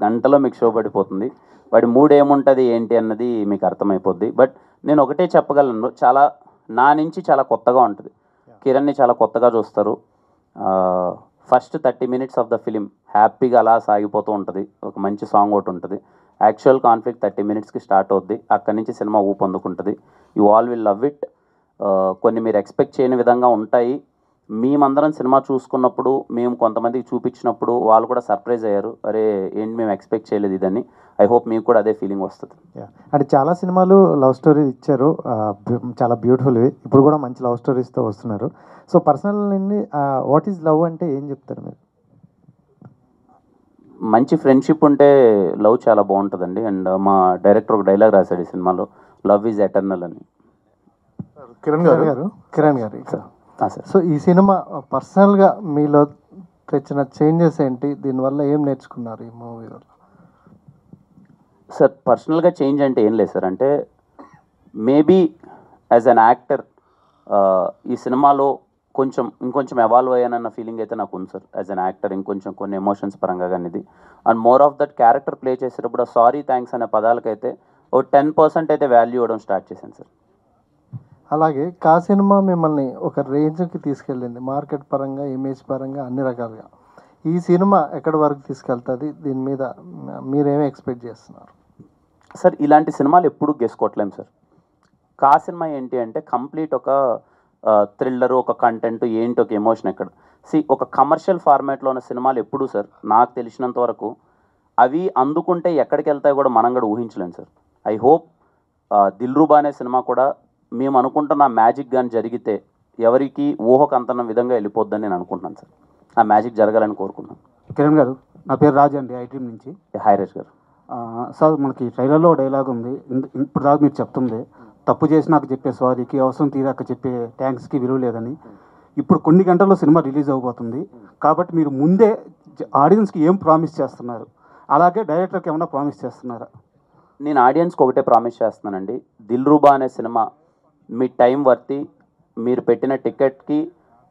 గంటలో మీకు షో పడిపోతుంది. వాడి మూడ్ ఏముంటుంది ఏంటి అన్నది మీకు అర్థమైపోద్ది. బట్ నేను ఒకటే చెప్పగలను, చాలా నా నుంచి చాలా కొత్తగా ఉంటుంది. కిరణ్ని చాలా కొత్తగా చూస్తారు. First 30 minutes of the film హ్యాపీగా అలా సాగిపోతూ ఉంటుంది. ఒక మంచి సాంగ్ ఒకటి ఉంటుంది. యాక్చువల్ కాన్ఫ్లిక్ట్ 30 minutesకి స్టార్ట్ అవుద్ది. అక్కడి నుంచి సినిమా ఊపందుకుంటుంది. You all will love it. కొన్ని మీరు ఎక్స్పెక్ట్ చేయని విధంగా ఉంటాయి. మేమందరం సినిమా చూసుకున్నప్పుడు, మేము కొంతమందికి చూపించినప్పుడు వాళ్ళు కూడా సర్ప్రైజ్ అయ్యారు. అరే ఏంటి మేము ఎక్స్పెక్ట్ చేయలేదు ఇదని. ఐ హోప్ మీకు కూడా అదే ఫీలింగ్ వస్తుంది. అంటే చాలా సినిమాలు లవ్ స్టోరీ ఇచ్చారు, చాలా బ్యూటిఫుల్వి. ఇప్పుడు కూడా మంచి లవ్ స్టోరీస్తో వస్తున్నారు. సో పర్సనల్ నుండి వాట్ ఈజ్ లవ్ అంటే ఏం చెప్తారు మీరు? మంచి ఫ్రెండ్షిప్ ఉంటే లవ్ చాలా బాగుంటుందండి. అండ్ మా డైరెక్టర్ ఒక డైలాగ్ రాశాడు ఈ సినిమాలో, లవ్ ఈజ్ ఎటర్నల్ అని. కిరణ్ గారు సార్, సో ఈ సినిమా పర్సనల్గా మీలో తెచ్చిన చేంజెస్ ఏంటి? దీనివల్ల ఏం నేర్చుకున్నారు ఈ మూవీ వల్ల? సార్ పర్సనల్గా చేంజ్ అంటే ఏం లేదు సార్. అంటే మేబీ యాజ్ అన్ యాక్టర్ ఈ సినిమాలో ఇంకొంచెం ఎవాల్వ్ అయ్యానన్న ఫీలింగ్ అయితే నాకు ఉంది సార్. యాజ్ అన్ యాక్టర్ ఇంకొంచెం కొన్ని ఎమోషన్స్ పరంగా కానీ ఇది. And more of that character play చేసేటప్పుడు సారీ థ్యాంక్స్ అనే పదాలకైతే ఓ 10% అయితే వాల్యూ ఇవ్వడం స్టార్ట్ చేశాను సార్. అలాగే కా సినిమా మిమ్మల్ని ఒక రేంజ్కి తీసుకెళ్ళింది, మార్కెట్ పరంగా, ఇమేజ్ పరంగా, అన్ని రకాలుగా. ఈ సినిమా ఎక్కడి వరకు తీసుకెళ్తుంది? దీని మీద మీరేమీ ఎక్స్పెక్ట్ చేస్తున్నారు? సార్ ఇలాంటి సినిమాలు ఎప్పుడూ గెసుకోవట్లేము సార్. కా సినిమా ఏంటి అంటే కంప్లీట్ ఒక థ్రిల్లరు, ఒక కంటెంట్ ఏంటి, ఒక ఎమోషన్ ఎక్కడ. ఒక కమర్షియల్ ఫార్మాట్లో ఉన్న సినిమాలు ఎప్పుడూ సార్ నాకు తెలిసినంత వరకు అవి అందుకుంటే ఎక్కడికి వెళ్తాయో కూడా మనం కూడా ఊహించలేము సార్. ఐ హోప్ దిల్రూబా అనే సినిమా కూడా మేము అనుకుంటున్న మ్యాజిక్ కానీ జరిగితే ఎవరికి ఊహకు అంతన్న విధంగా వెళ్ళిపోద్దని నేను అనుకుంటున్నాను సార్. ఆ మ్యాజిక్ జరగాలని కోరుకున్నాను. కిరణ్ గారు, నా పేరు రాజు అండి, ఐటీఎం నుంచి. హాయ్ రాజ్ గారు. సార్ మనకి ట్రైలర్లో డైలాగ్ ఉంది, ఇప్పుడు దాకా మీరు చెప్తుంది, తప్పు చేసి నాకు చెప్పే సారీకి, అవసరం తీరాక చెప్పే థ్యాంక్స్కి విలువ లేదని. ఇప్పుడు కొన్ని గంటల్లో సినిమా రిలీజ్ అవబోతుంది కాబట్టి మీరు ముందే ఆడియన్స్కి ఏం ప్రామిస్ చేస్తున్నారు? అలాగే డైరెక్టర్కి ఏమైనా ప్రామిస్ చేస్తున్నారా? నేను ఆడియన్స్కి ఒకటే ప్రామిస్ చేస్తున్నానండి. దిల్రూబా అనే సినిమా మీ టైం వర్తి, మీరు పెట్టిన టికెట్కి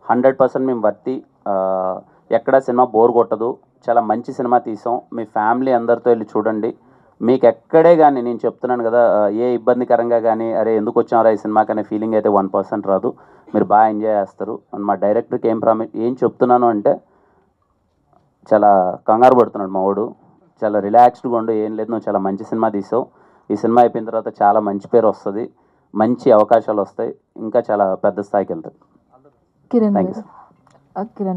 100% మేము వర్తి. ఎక్కడ సినిమా బోర్ కొట్టదు, చాలా మంచి సినిమా తీసాం. మీ ఫ్యామిలీ అందరితో వెళ్ళి చూడండి. మీకు ఎక్కడే కానీ నేను చెప్తున్నాను కదా, ఏ ఇబ్బందికరంగా కానీ అరే ఎందుకు వచ్చామరా ఈ సినిమాకి అనే ఫీలింగ్ అయితే 1% రాదు. మీరు బాగా ఎంజాయ్ చేస్తారు. అండ్ మా డైరెక్టర్కి ఏం చెప్తున్నాను అంటే, చాలా కంగారు పడుతున్నాడు మా వాడు, చాలా రిలాక్స్డ్గా ఉండు, ఏం లేదు నువ్వు చాలా మంచి సినిమా తీసావు. ఈ సినిమా అయిపోయిన తర్వాత చాలా మంచి పేరు వస్తుంది, మంచి అవకాశాలు వస్తాయి, ఇంకా చాలా పెద్ద స్థాయికి వెళ్తాయి. కిరణ్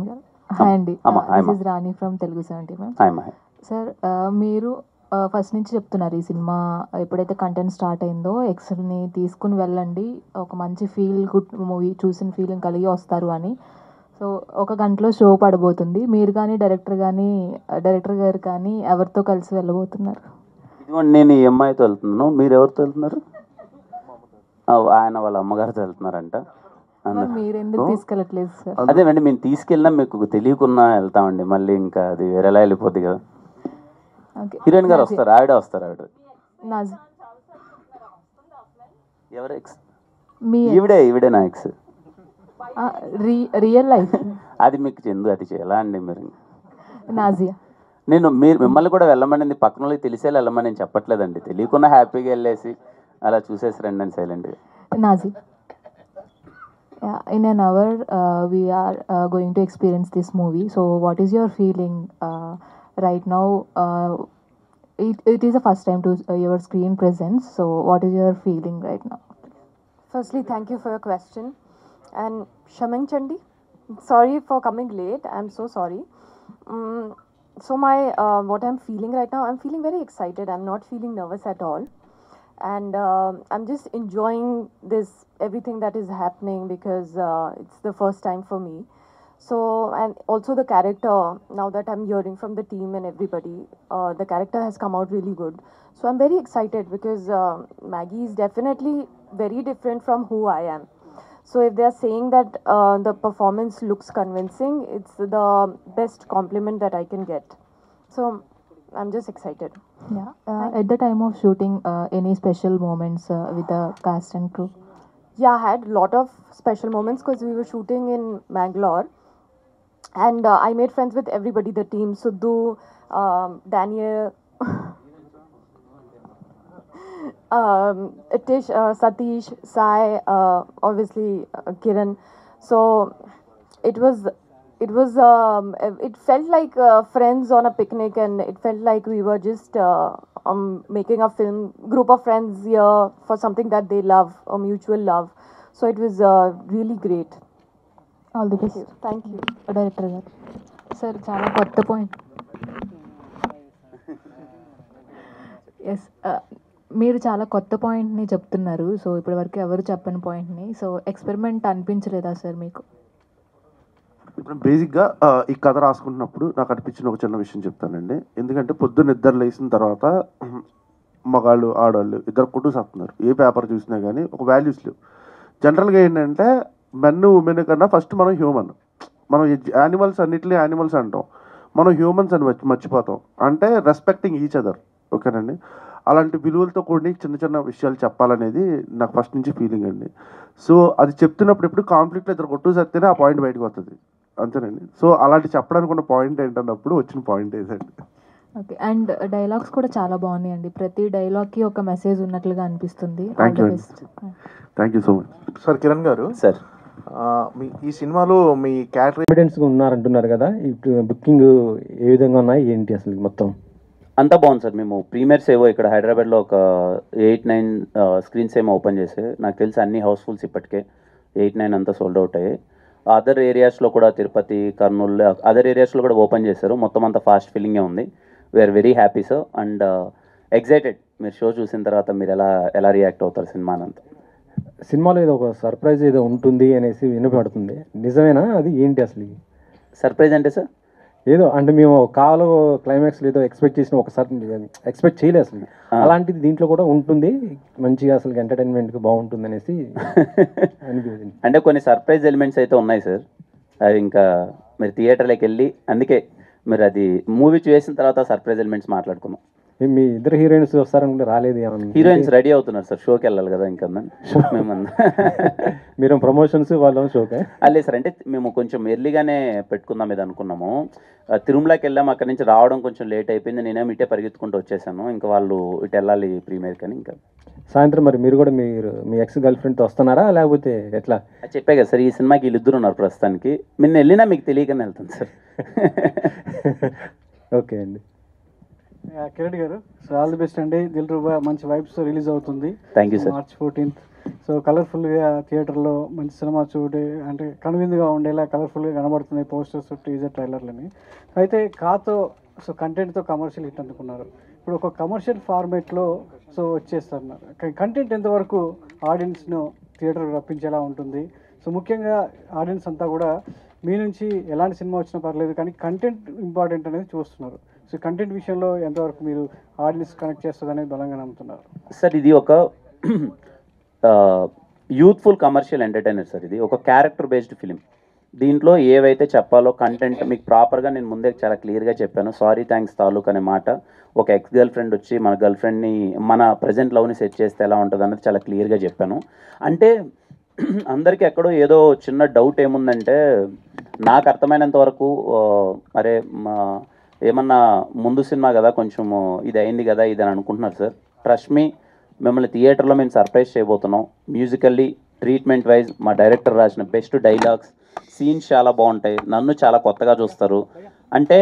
గారు హాయ్ అండి, this is Rani from Telugu 70 ma'am. Hi sir, మీరు ఫస్ట్ నుంచి చెప్తున్నారు ఈ సినిమా ఎప్పుడైతే కంటెంట్ స్టార్ట్ అయిందో ఎక్స్ని తీసుకుని వెళ్ళండి, ఒక మంచి ఫీల్ గుడ్ మూవీ చూసిన ఫీలింగ్ కలిగి వస్తారు అని. సో 1 గంటలో షో పడబోతుంది. మీరు కానీ డైరెక్టర్ గారు కానీ ఎవరితో కలిసి వెళ్ళబోతున్నారు? ఇదిగోండి నేను ఈ అమ్మాయితో వెళ్తున్నాను. మీరు ఎవరితో వెళ్తున్నారు? ఆయన వాళ్ళ అమ్మగారితో వెళ్తున్నారంట. మీరెందుకు తీసుకెళ్ళట్లేదు సార్? అదేనండి, మేము తీసుకెళ్ళినా మీకు తెలియకున్నా వెళ్తామండి. మళ్ళీ ఇంకా అది వేరేలా వెళ్ళిపోద్ది కదా. హీరోయిన్ గారు వస్తారు, ఆవిడ ఎవరు ఎక్స్? ఈవిడే నా ఎక్స్. రియల్ లైఫ్ అది మీకు చెందు, అది ఎలా అండి మీరు? నాజియా. మీరు మిమ్మల్ని కూడా వెళ్ళమని పక్కన వాళ్ళకి తెలిసేలా వెళ్ళమని నేను చెప్పట్లేదండి. తెలియకుండా హ్యాపీగా వెళ్ళేసి అలా చూసేసి రండి అని సైలెంట్గా. Nazi, in an hour we are going to experience this movie. So what is your feeling right now? It is the first time to your screen presence. So what is your feeling right now? Firstly, thank you for your question. And Shaming Chandi, sorry for coming late. I'm so sorry. So what I'm feeling right now, I'm feeling very excited. I'm not feeling nervous at all. And I'm just enjoying everything that is happening because it's the first time for me. So, and also the character, now that I'm hearing from the team and everybody, the character has come out really good. So I'm very excited because Maggie is definitely very different from who I am. So if they're saying that the performance looks convincing, it's the best compliment that I can get. So I'm just excited. Yeah. At the time of shooting, any special moments with the cast and crew? Yeah, I had a lot of special moments because we were shooting in Mangalore. And I made friends with everybody, the team, Sudhu, Daniel, Tish, Satish, Sai, obviously Kiran. So it was it felt like friends on a picnic, and it felt like we were just making a film, group of friends here for something that they love, a mutual love. So it was really great. All the best. Thank you. Director గారు sir చాలా కొత్త point. Yes, మీరు చాలా కొత్త పాయింట్ని చెప్తున్నారు. So ఇప్పటివరకు ఎవరు చెప్పని పాయింట్ని. సో ఎక్స్పెరిమెంట్ అనిపించలేదా సార్ మీకు? ఇప్పుడు బేసిక్గా ఈ కథ రాసుకుంటున్నప్పుడు నాకు అనిపించిన ఒక చిన్న విషయం చెప్తానండి. ఎందుకంటే పొద్దున్న ఇద్దరు లేచిన తర్వాత మగాళ్ళు ఆడవాళ్ళు ఇద్దరు కుటుంబ వస్తున్నారు. ఏ పేపర్ చూసినా కానీ ఒక వాల్యూస్ లేవు. జనరల్గా ఏంటంటే మెన్ ఉమెన్ కన్నా ఫస్ట్ మనం హ్యూమన్. మనం యానిమల్స్ అన్నిటినీ యానిమల్స్ అంటాం, మనం హ్యూమన్స్ అని మర్చిపోతాం. అంటే రెస్పెక్టింగ్ ఈచ్ అదర్. ఓకేనండి, అలాంటి విలువలతో కూడి చిన్న చిన్న విషయాలు చెప్పాలనేది నాకు ఫస్ట్ నుంచి ఫీలింగ్ అండి. సో అది చెప్తున్నప్పుడు ఎప్పుడు కాన్ఫ్లిక్ట్లో ఇద్దరు కొట్టు సత్తేనే ఆ పాయింట్ బయటకు వస్తుంది, అంతేనండి. సో అలాంటి చెప్పడానికి ఉన్న పాయింట్ ఏంటన్నప్పుడు వచ్చిన పాయింట్ ఏదండి. ఓకే, అండ్ డైలాగ్స్ కూడా చాలా బాగున్నాయండి. ప్రతి డైలాగ్కి ఒక మెసేజ్ ఉన్నట్లుగా అనిపిస్తుంది. థ్యాంక్ యూ అండి, thank you so much. Sir Kiran గారు, సార్ మీ ఈ సినిమాలో మీ క్యారెక్టర్ కాన్ఫిడెన్స్గా ఉన్నారంటున్నారు కదా, బుకింగ్ ఏ విధంగా ఉన్నాయి ఏంటి అసలు మొత్తం? అంతా బాగుంది సార్. మేము ప్రీమియర్స్ ఏవో ఇక్కడ హైదరాబాద్లో ఒక 8-9 స్క్రీన్స్ ఏమో ఓపెన్ చేసే, నాకు తెలిసి అన్ని హౌస్ఫుల్స్ ఇప్పటికే 8-9 అంతా సోల్డ్ అవుట్ అయ్యాయి. అదర్ ఏరియాస్లో కూడా తిరుపతి, కర్నూలు, అదర్ ఏరియాస్లో కూడా ఓపెన్ చేశారు. మొత్తం అంతా ఫాస్ట్ ఫీలింగే ఉంది. We are very happy sir and excited. మీరు షో చూసిన తర్వాత మీరు ఎలా రియాక్ట్ అవుతారు సినిమానంతా. సినిమాలో ఏదో ఒక సర్ప్రైజ్ ఏదో ఉంటుంది అనేసి వినపడుతుంది, నిజమేనా? అది ఏంటి అసలు? సర్ప్రైజ్ అంటే సార్ ఏదో అంటే మేము కాలో క్లైమాక్స్ ఏదో ఎక్స్పెక్ట్ చేసిన ఒకసారి ఎక్స్పెక్ట్ చేయలేదు అసలు. అలాంటిది దీంట్లో కూడా ఉంటుంది, మంచిగా అసలు ఎంటర్టైన్మెంట్గా బాగుంటుంది అనేసి అనిపించింది. అంటే కొన్ని సర్ప్రైజ్ ఎలిమెంట్స్ అయితే ఉన్నాయి సార్. అవి ఇంకా మీరు థియేటర్లోకి వెళ్ళి, అందుకే మీరు అది మూవీ చూసిన తర్వాత సర్ప్రైజ్ ఎలిమెంట్స్ మాట్లాడుకున్నాం. మీ ఇద్దరు హీరోయిన్స్ వస్తారనుకుంటే రాలేదు ఏమన్నా? హీరోయిన్స్ రెడీ అవుతున్నారు సార్, షోకి వెళ్ళాలి కదా ఇంకా మేమన్నా. మీరు ప్రమోషన్స్ వాళ్ళ షోకే లేదు సార్, అంటే మేము కొంచెం ఎర్లీగానే పెట్టుకుందాం ఇది అనుకున్నాము. తిరుమలకి వెళ్ళాము, అక్కడి నుంచి రావడం కొంచెం లేట్ అయిపోయింది. నేనేమో ఇటే పరిగెత్తుకుంటూ వచ్చేసాను. ఇంకా వాళ్ళు ఇటు వెళ్ళాలి ప్రీమియర్ కానీ. ఇంకా సాయంత్రం మరి మీరు కూడా మీ ఎక్స్ గర్ల్ ఫ్రెండ్తో వస్తున్నారా లేకపోతే ఎట్లా? అది చెప్పే కదా సార్, ఈ సినిమాకి వీళ్ళిద్దరు ఉన్నారు ప్రస్తుతానికి. నిన్న వెళ్ళినా మీకు తెలియకనే వెళ్తాను సార్. ఓకే అండి. కిరణ్ గారు, సో ఆల్ ది బెస్ట్ అండి. దిల్ రూబా మంచి వైబ్స్తో రిలీజ్ అవుతుంది. Thank you sir. March 14th. So కలర్ఫుల్గా థియేటర్లో మంచి సినిమా చూడే, అంటే కనువిందుగా ఉండేలా కలర్ఫుల్గా కనబడుతున్నాయి పోస్టర్స్, టీజర్, ట్రైలర్లని. అయితే కాతో సో కంటెంట్తో కమర్షియల్ హిట్ అందుకున్నారు. ఇప్పుడు ఒక కమర్షియల్ ఫార్మేట్లో సో వచ్చేస్తున్నారు. కంటెంట్ ఎంతవరకు ఆడియన్స్ను థియేటర్కి రప్పించేలా ఉంటుంది? సో ముఖ్యంగా ఆడియన్స్ అంతా కూడా మీ నుంచి ఎలాంటి సినిమా వచ్చినా పర్లేదు కానీ కంటెంట్ ఇంపార్టెంట్ అనేది చూస్తున్నారు. సో కంటెంట్ విషయంలో ఎంతవరకు మీరు ఆడియన్స్ కనెక్ట్ చేస్తుంది అనేది బలంగా నమ్ముతున్నారు? సార్ ఇది ఒక యూత్ఫుల్ కమర్షియల్ ఎంటర్టైనర్ సార్. ఇది ఒక క్యారెక్టర్ బేస్డ్ ఫిలిం. దీంట్లో ఏవైతే చెప్పాలో కంటెంట్ మీకు ప్రాపర్గా నేను ముందే చాలా క్లియర్గా చెప్పాను. సారీ థ్యాంక్స్ తాలూక్ అనే మాట, ఒక ఎక్స్ గర్ల్ ఫ్రెండ్ వచ్చి మన గర్ల్ ఫ్రెండ్ని మన ప్రజెంట్ లవ్ని సెట్ చేస్తే ఎలా ఉంటుంది అన్నది చాలా క్లియర్గా చెప్పాను. అంటే అందరికీ ఎక్కడో ఏదో చిన్న డౌట్ ఏముందంటే, నాకు అర్థమైనంత వరకు అరే ఏమన్నా ముందు సినిమా కదా కొంచెం ఇది అయింది కదా ఇది అని అనుకుంటున్నారు సార్. ట్రస్ట్ మీ, మిమ్మల్ని థియేటర్లో మేము సర్ప్రైజ్ చేయబోతున్నాం. మ్యూజికల్లీ, ట్రీట్మెంట్ వైజ్ మా డైరెక్టర్ రాసిన బెస్ట్ డైలాగ్స్, సీన్స్ చాలా బాగుంటాయి. నన్ను చాలా కొత్తగా చూస్తారు. అంటే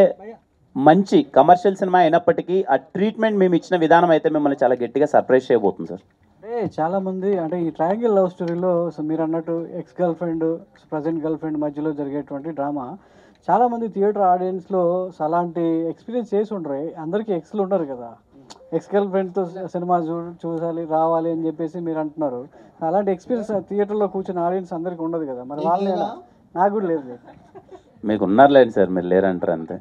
మంచి కమర్షియల్ సినిమా అయినప్పటికీ ఆ ట్రీట్మెంట్ మేము ఇచ్చిన విధానం అయితే మిమ్మల్ని చాలా గట్టిగా సర్ప్రైజ్ చేయబోతుంది సార్. అంటే చాలామంది అంటే ఈ ట్రయాంగిల్ లవ్ స్టోరీలో సో మీరు అన్నట్టు ex girl friend, present girl friend మధ్యలో జరిగేటువంటి డ్రామా చాలామంది థియేటర్ ఆడియన్స్లో అలాంటి ఎక్స్పీరియన్స్ చేసి ఉండరు. అందరికీ ఎక్స్లు ఉండరు కదా, ఎక్స్ గర్ల్ ఫ్రెండ్తో సినిమా చూసాలి రావాలి అని చెప్పేసి మీరు అంటున్నారు. అలాంటి ఎక్స్పీరియన్స్ థియేటర్లో కూర్చున్న ఆడియన్స్ అందరికీ ఉండదు కదా, మరి వాళ్ళు నాకు కూడా లేదు. మీకు ఉన్నారులేండి సార్, మీరు లేరంటారు అంతే.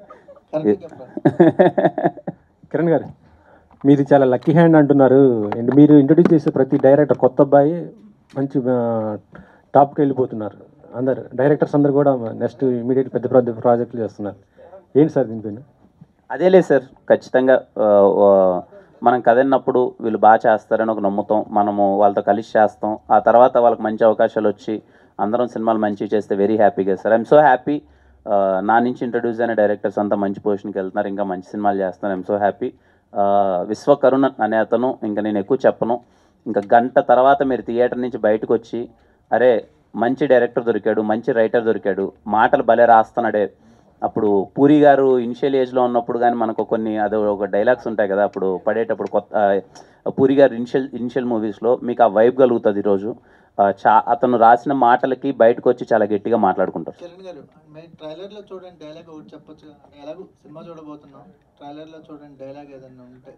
కిరణ్ గారు, మీది చాలా లక్కీ హ్యాండ్ అంటున్నారు. అండ్ మీరు ఇంట్రొడ్యూస్ చేసే ప్రతి డైరెక్టర్ కొత్త అబ్బాయి మంచి టాప్కి వెళ్ళిపోతున్నారు. అందరు డైరెక్టర్స్ అందరు కూడా నెక్స్ట్ ఇమీడియట్ పెద్ద పెద్ద ప్రాజెక్టులు చేస్తున్నారు. ఏంటి సార్ దీనిపైన? అదే లేదు సార్, ఖచ్చితంగా మనం కదన్నప్పుడు వీళ్ళు బాగా చేస్తారని ఒక నమ్ముతాం. మనము వాళ్ళతో కలిసి చేస్తాం. ఆ తర్వాత వాళ్ళకి మంచి అవకాశాలు వచ్చి అందరం సినిమాలు మంచిగా చేస్తే వెరీ హ్యాపీగా సార్. I'm so happy. నా నుంచి ఇంట్రడ్యూస్ అయిన డైరెక్టర్స్ అంతా మంచి పొజిషన్కి వెళ్తున్నారు, ఇంకా మంచి సినిమాలు చేస్తున్నారు. I'm so happy. విశ్వకరుణ్ అనే అతను, ఇంకా నేను ఎక్కువ చెప్పను, ఇంకా గంట తర్వాత మీరు థియేటర్ నుంచి బయటకు వచ్చి అరే మంచి డైరెక్టర్ దొరికాడు, మంచి రైటర్ దొరికాడు, మాటలు భలే రాస్తున్నాడే. అప్పుడు పూరి గారు ఇనిషియల్ ఏజ్లో ఉన్నప్పుడు కానీ మనకు కొన్ని అది ఒక డైలాగ్స్ ఉంటాయి కదా, అప్పుడు పడేటప్పుడు పూరి గారు ఇనిషియల్ మూవీస్లో మీకు ఆ వైబ్ కలుగుతుంది. ఈరోజు అతను రాసిన మాటలకి బయటకు వచ్చి చాలా గట్టిగా మాట్లాడుకుంటారు. కిరణ్ గారు, మీరు ట్రైలర్లో చూడండి డైలాగ్ ఒకటి చెప్పొచ్చు. ఎలాగో సినిమా చూడబోతున్నాం, ట్రైలర్లో చూడండి డైలాగ్ ఏదన్నా ఉంటే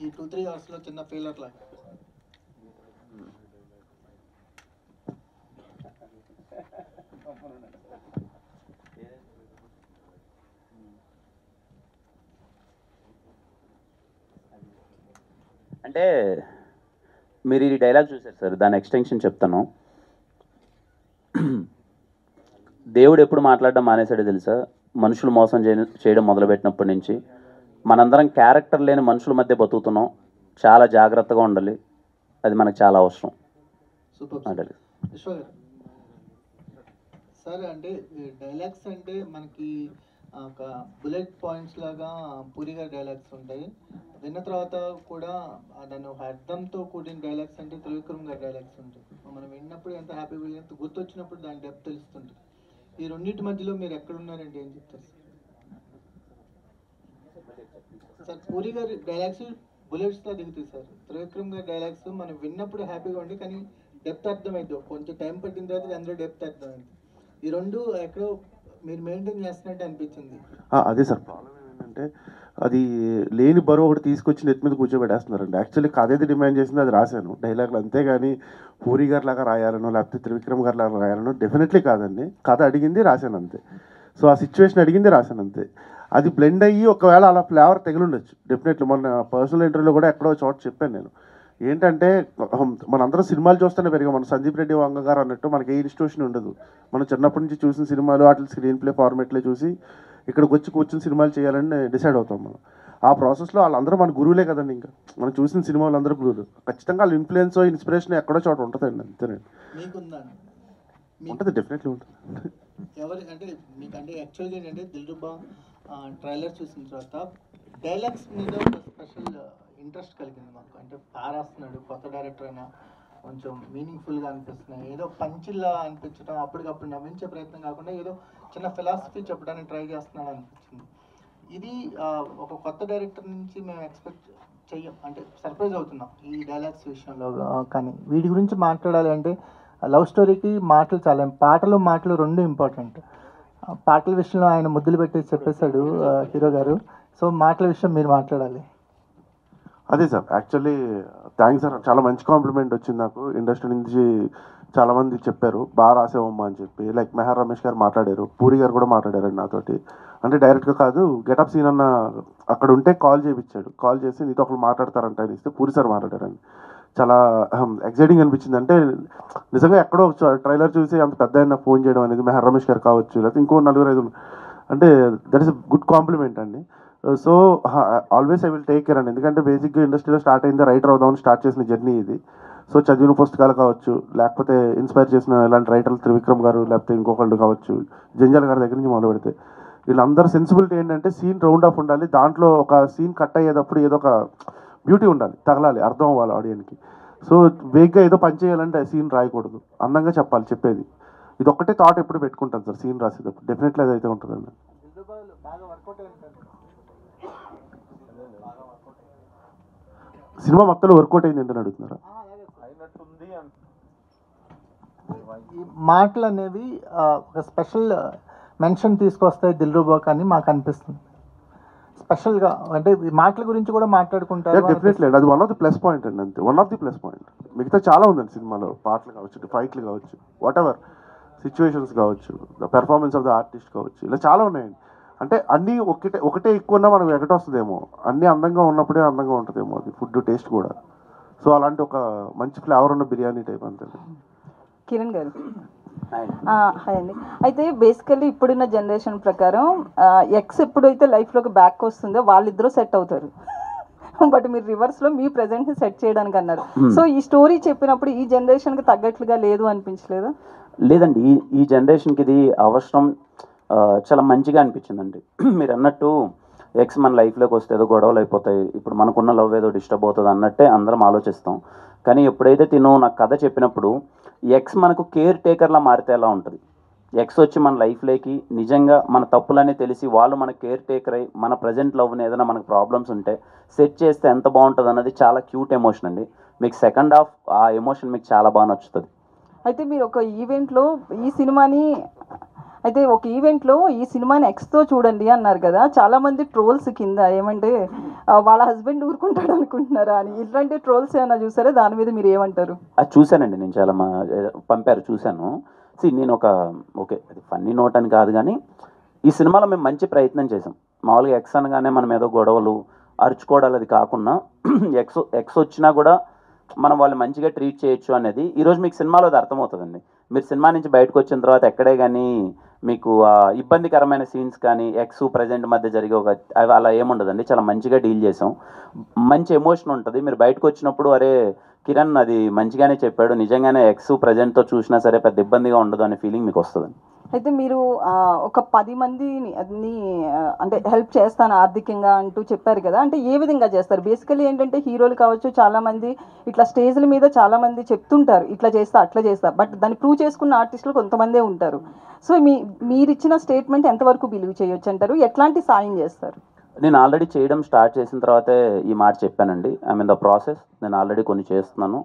ఈ 2-3 అవర్స్లో చిన్న ఫీలర్ లాగా. అంటే మీరు ఈ డైలాగ్ చూసారు సార్, దాని ఎక్స్టెన్షన్ చెప్తాను. దేవుడు ఎప్పుడు మాట్లాడడం మానేశాడో తెలుసా? మనుషులు మోసం చేయడం మొదలుపెట్టినప్పటి నుంచి మనందరం క్యారెక్టర్ లేని మనుషుల మధ్య బతుకుతున్నాం. చాలా జాగ్రత్తగా ఉండాలి, అది మనకు చాలా అవసరం. సూపర్ విశ్వ గారు. సార్ అంటే డైలాగ్స్ అంటే మనకి ఒక బుల్లెట్ పాయింట్స్ లాగా పూరి గారి డైలాగ్స్ ఉంటాయి. విన్న తర్వాత కూడా దాని ఒక అర్థంతో కూడిన డైలాగ్స్ అంటే త్రివిక్రమ్ గారి డైలాగ్స్ ఉంటాయి. మనం విన్నప్పుడు ఎంత హ్యాపీగా ఎంత గుర్తొచ్చినప్పుడు దాని డెప్త్ తెలుస్తుంటుంది. ఈ రెండింటి మధ్యలో మీరు ఎక్కడున్నారంటే ఏం చెప్తారు సార్? పూరి గారి డైలాగ్స్ బుల్లెట్స్లో దిగుతాయి సార్. త్రివిక్రమ్ గారి డైలాగ్స్ మనం విన్నప్పుడు హ్యాపీగా ఉండి కానీ డెప్త్ అర్థమైంది. కొంచెం టైం పట్టిన తర్వాత అందులో డెప్త్ అర్థమైంది. ఈ రెండు ఎక్కడో మీరు మెయింటైన్ చేస్తున్నట్టు అనిపించింది. అదే సార్ ప్రాబ్లం ఏంటంటే అది లేని బరువు ఒకటి తీసుకొచ్చి నెత్తి మీద కూర్చోబెట్టేస్తున్నారండి. యాక్చువల్లీ కథ ఏది డిమాండ్ చేసింది అది రాశాను డైలాగ్లు, అంతేగాని పూరి గారి లాగా రాయాలనో లేకపోతే త్రివిక్రమ్ గారి లాగా రాయాలనో డెఫినెట్లీ కాదండి. కథ అడిగింది రాశాను అంతే. సో ఆ సిచ్యువేషన్ అడిగింది రాశాను అంతే. అది బ్లెండ్ అయ్యి ఒకవేళ అలా ఫ్లేవర్ తెగిలుండొచ్చు డెఫినెట్లీ. మొన్న పర్సనల్ ఇంటర్వ్యూలో కూడా ఎక్కడో చోట చెప్పాను నేను. ఏంటంటే మనందరం సినిమాలు చూస్తూనే పెరిగాం. మన సందీప్ రెడ్డి వంగ గారు అన్నట్టు మనకి ఏ ఇన్స్టిట్యూషన్ ఉండదు. మనం చిన్నప్పటి నుంచి చూసిన సినిమాలు వాటి స్క్రీన్ ప్లే ఫార్మేట్లే చూసి ఇక్కడికి వచ్చి కూర్చొని సినిమాలు చేయాలని డిసైడ్ అవుతాం మనం. ఆ ప్రాసెస్లో వాళ్ళందరూ మన గురువులే కదండి. ఇంకా మనం చూసిన సినిమాలు అందరూ గురువులు. ఖచ్చితంగా వాళ్ళ ఇన్ఫ్లుయెన్స్ ఇన్స్పిరేషన్ ఎక్కడో చోట ఉంటుందండి, అంతేనండి. ఉంటుంది, డెఫినెట్లీ ఉంటుంది. ఎవరి అంటే మీకంటే యాక్చువల్గా ఏంటంటే దిల్రుబా ట్రైలర్ చూసిన తర్వాత డైలాగ్స్ మీద ఒక స్పెషల్ ఇంట్రెస్ట్ కలిగింది మాకు. అంటే పారాస్తున్నాడు కొత్త డైరెక్టర్ అయినా కొంచెం మీనింగ్ఫుల్గా అనిపిస్తున్నాయి, ఏదో పంచిల్లా అనిపించడం, అప్పటికప్పుడు నవ్వించే ప్రయత్నం కాకుండా ఏదో చిన్న ఫిలాసఫీ చెప్పడానికి ట్రై చేస్తున్నాడు అనిపించింది. ఇది ఒక కొత్త డైరెక్టర్ నుంచి మేము ఎక్స్పెక్ట్ చెయ్యం, అంటే సర్ప్రైజ్ అవుతున్నాం ఈ డైలాగ్స్ విషయంలో. కానీ వీటి గురించి మాట్లాడాలి అంటే లవ్ స్టోరీకి మాటలు చాలా, మాటలు రెండు ఇంపార్టెంట్. పాటల విషయంలో ఆయన ముద్దులు పెట్టి చెప్పేశాడు హీరో గారు. సో మాటల విషయం మీరు మాట్లాడాలి. అదే సార్, యాక్చువల్లీ థ్యాంక్స్ సార్, చాలా మంచి కాంప్లిమెంట్ వచ్చింది నాకు. ఇండస్ట్రీ నుంచి చాలామంది చెప్పారు బాగా రాసేవమ్మా అని చెప్పి. లైక్ మెహర్ రమేష్ గారు మాట్లాడారు, పూరి గారు కూడా మాట్లాడారండి నాతోటి. అంటే డైరెక్ట్గా కాదు, గెటప్ సీన్ అన్న అక్కడ ఉంటే కాల్ చేయించాడు. కాల్ చేసి నీతో ఒకళ్ళు మాట్లాడతారంట అని ఇస్తే పూరి సార్ మాట్లాడారండి. చాలా ఎక్సైటింగ్ అనిపించింది. అంటే నిజంగా ఎక్కడో ట్రైలర్ చూసి అంత పెద్ద ఆయన ఫోన్ చేయడం అనేది మెహర్ రమేష్ గారు కావచ్చు, లేకపోతే ఇంకో 4-5 అంటే దట్ ఈస్ గుడ్ కాంప్లిమెంట్ అండి. So always I will take care అండి. ఎందుకంటే బేసిక్గా ఇండస్ట్రీలో స్టార్ట్ అయింది రైటర్ అవుదామని స్టార్ట్ చేసిన జర్నీ ఇది. సో చదివిన పుస్తకాలు కావచ్చు, లేకపోతే ఇన్స్పైర్ చేసిన ఇలాంటి రైటర్లు త్రివిక్రమ్ గారు, లేకపోతే ఇంకొకళ్ళు కావచ్చు, జంజాల్ గారి దగ్గర నుంచి మొదలు పెడితే వీళ్ళందరూ సెన్సిబిలిటీ ఏంటంటే సీన్ రౌండ్ ఆఫ్ ఉండాలి. దాంట్లో ఒక సీన్ కట్ అయ్యేటప్పుడు ఏదో ఒక బ్యూటీ ఉండాలి, తగలాలి, అర్థం అవ్వాలి ఆడియన్కి. సో వేగ్గా ఏదో పని చేయాలంటే సీన్ రాయకూడదు, అందంగా చెప్పాలి చెప్పేది. ఇది ఒక్కటే థాట్ ఎప్పుడు పెట్టుకుంటాను సార్ సీన్ రాసేటప్పుడు. డెఫినెట్లీ అదైతే ఉంటుందండి. సినిమా మొత్తంలో వర్కౌట్ అయింది ఏంటని అడుగుతున్నారా? ఈ మాటలు అనేవి ఒక స్పెషల్ మెన్షన్ తీసుకొస్తాయి దిల్రుబాకి అని మాకు అనిపిస్తుంది. స్పెషల్గా అంటే ఈ మాటల గురించి కూడా మాట్లాడుకుంటారు. డెఫినెట్లీ అండి, అది one of the plus point అండి, అంతే. One of the plus point. మిగతా చాలా ఉందండి సినిమాలో, పాటలు కావచ్చు, ఫైట్లు కావచ్చు, వాట్ ఎవర్ సిచ్యువేషన్స్ కావచ్చు, the performance of the artist కావచ్చు, ఇలా చాలా ఉన్నాయండి. అంటే అన్నీ ఒకటే ఎక్కువ ఉన్నా మనకు ఎగటొస్తుందేమో, అన్నీ అందంగా ఉన్నప్పుడే అందంగా ఉంటుందేమో అది ఫుడ్ టేస్ట్ కూడా. సో అలాంటి ఒక మంచి ఫ్లేవర్ ఉన్న బిర్యానీ టైప్ అంతే. కిరణ్ గారు హాయ్ అండి. అయితే బేసికల్లీ ఇప్పుడున్న జనరేషన్ ప్రకారం ఎక్స్ ఎప్పుడైతే లైఫ్లోకి బ్యాక్ వస్తుందో వాళ్ళిద్దరూ సెట్ అవుతారు. బట్ మీరు రివర్స్లో మీ ప్రెజెంట్ని సెట్ చేయడానికి అన్నారు. సో ఈ స్టోరీ చెప్పినప్పుడు ఈ జనరేషన్కి తగ్గట్లుగా లేదు అనిపించలేదా? లేదండి, ఈ జనరేషన్కి ఇది అవసరం చాలా మంచిగా అనిపించిందండి. మీరు అన్నట్టు ఎక్స్ మన లైఫ్లోకి వస్తే ఏదో గొడవలు అయిపోతాయి, ఇప్పుడు మనకున్న లవ్ ఏదో డిస్టర్బ్ అవుతుంది అన్నట్టే అందరం ఆలోచిస్తాం. కానీ ఎప్పుడైతే తిను నాకు కథ చెప్పినప్పుడు ఎక్స్ మనకు కేర్ టేకర్లా మారితే ఎలా ఉంటుంది, ఎక్స్ వచ్చి మన లైఫ్లోకి నిజంగా మన తప్పులనే తెలిసి వాళ్ళు మన కేర్ టేకర్ అయ్యి మన ప్రజెంట్ లవ్ని ఏదైనా మనకు ప్రాబ్లమ్స్ ఉంటే సెట్ చేస్తే ఎంత బాగుంటుంది అన్నది చాలా క్యూట్ ఎమోషన్ అండి. మీకు సెకండ్ హాఫ్ ఆ ఎమోషన్ మీకు చాలా బాగా నచ్చుతుంది. అయితే మీరు ఒక ఈవెంట్లో ఈ సినిమాని ఎక్స్తో చూడండి అన్నారు కదా, చాలామంది ట్రోల్స్ కింద ఏమంటే వాళ్ళ హస్బెండ్ ఊరుకుంటాడు అనుకుంటున్నారా అని, ఇట్లాంటి ట్రోల్స్ ఏమైనా చూసారా? దాని మీద మీరు ఏమంటారు? అది చూశానండి, నేను చాలా పంపారు చూశాను. నేను ఓకే అది ఫన్నీ నోట్ అని కాదు, కానీ ఈ సినిమాలో మేము మంచి ప్రయత్నం చేసాం. మామూలుగా ఎక్స్ అనగానే మనం ఏదో గొడవలు అరుచుకోవడాలు అది కాకుండా ఎక్స్ వచ్చినా కూడా మనం వాళ్ళు మంచిగా ట్రీట్ చేయొచ్చు అనేది ఈరోజు మీకు సినిమాలో అది అర్థమవుతుందండి. మీరు సినిమా నుంచి బయటకు వచ్చిన తర్వాత ఎక్కడే కానీ మీకు ఇబ్బందికరమైన సీన్స్ కానీ ఎక్స్ ప్రజెంట్ మధ్య జరిగే అలా ఏముండదండి, చాలా మంచిగా డీల్ చేసాం. మంచి ఎమోషన్ ఉంటుంది. మీరు బయటకు వచ్చినప్పుడు అరే కిరణ్ అది మంచిగానే చెప్పాడు, నిజంగానే ఎక్స్ ప్రజెంట్తో చూసినా సరే పెద్ద ఇబ్బందిగా ఉండదు అనే ఫీలింగ్ మీకు వస్తుంది. అయితే మీరు ఒక 10 మందిని అంటే హెల్ప్ చేస్తాను ఆర్థికంగా అంటూ చెప్పారు కదా, అంటే ఏ విధంగా చేస్తారు? బేసికలీ ఏంటంటే హీరోలు కావచ్చు, చాలామంది ఇట్లా స్టేజ్ల మీద చాలామంది చెప్తుంటారు ఇట్లా చేస్తా అట్లా చేస్తా, బట్ దాన్ని ప్రూవ్ చేసుకున్న ఆర్టిస్టులు కొంతమందే ఉంటారు. సో మీరు ఇచ్చిన స్టేట్మెంట్ ఎంతవరకు బిలీవ్ చేయొచ్చు అంటారు? ఎట్లాంటి సాయం చేస్తారు? నేను ఆల్రెడీ చేయడం స్టార్ట్ చేసిన తర్వాతే ఈ మాట చెప్పానండి. I mean the process. నేను ఆల్రెడీ కొన్ని చేస్తున్నాను.